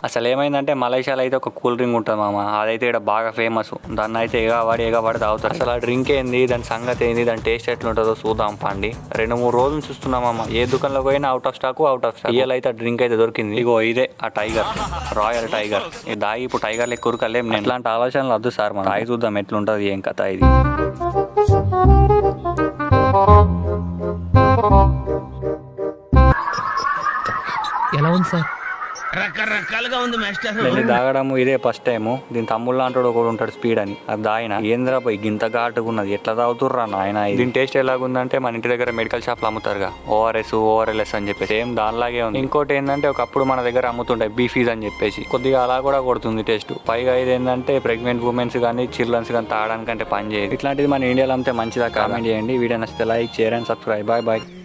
అసలు ఏమైందంటే మలేషియాలో అయితే ఒక కూల్ డ్రింక్ ఉంటుంది మామ, అదైతే ఇక్కడ బాగా ఫేమస్. దాన్ని అయితే ఎగబడి తాగుతారు. అసలు ఆ డ్రింక్ ఏంది, దాని సంగతి ఏంది, దాని టేస్ట్ ఎట్లుంటుందో చూద్దాం పండి. 2-3 రోజులు చూస్తున్నాం మామ, ఏ దుకాణంలో పోయినా అవుట్ ఆఫ్ స్టాక్. ఇవాళ అయితే ఆ డ్రింక్ అయితే దొరికింది. ఇగో ఇదే ఆ టైగర్, రాయల్ టైగర్. ఇది దాగి ఇప్పుడు టైగర్ లెక్క కురకలేం. నేను ఇట్లాంటి ఆలోచనలు వద్దు సార్, మనం తాగి చూద్దాం ఎట్లుంటది ఏం కథ ఇది. ఎలా ఉంది సార్? రకరకాలుగా ఉంది మాస్టర్. వెళ్ళి తాగడము ఇదే ఫస్ట్ టైము. దీని తమ్ముళ్ళు లాంటి ఒకడు ఉంటాడు స్పీడ్ అని, అది తాగిన. ఏంద్రా పోయి గింత ఘాటుగా ఉన్నది, ఎట్లా తాగుతుర్రా నాయన. దీని టేస్ట్ ఎలాగుందంటే మన ఇంటి దగ్గర మెడికల్ షాప్లో అమ్ముతారుగా ఓఆర్ఎస్ ఓఆర్ఎల్ఎస్ అని చెప్పేసి, సేమ్ దానిలాగే ఉంది. ఇంకోటి ఏంటంటే ఒకప్పుడు మన దగ్గర అమ్ముతుండే బీఫీజ్ అని చెప్పేసి, కొద్దిగా అలా కూడా కొడుతుంది టేస్ట్. పైగా ఇది ఏంటంటే ప్రెగ్నెంట్ ఉమెన్స్ కానీ చిల్డ్రన్స్ కానీ తాగడానికంటే పని చేయదు. ఇట్లాంటిది మన ఇండియాలో అమ్మితే మంచిదా? కామెంట్ చేయండి. వీడియో నచ్చితే like, share and subscribe. Bye bye.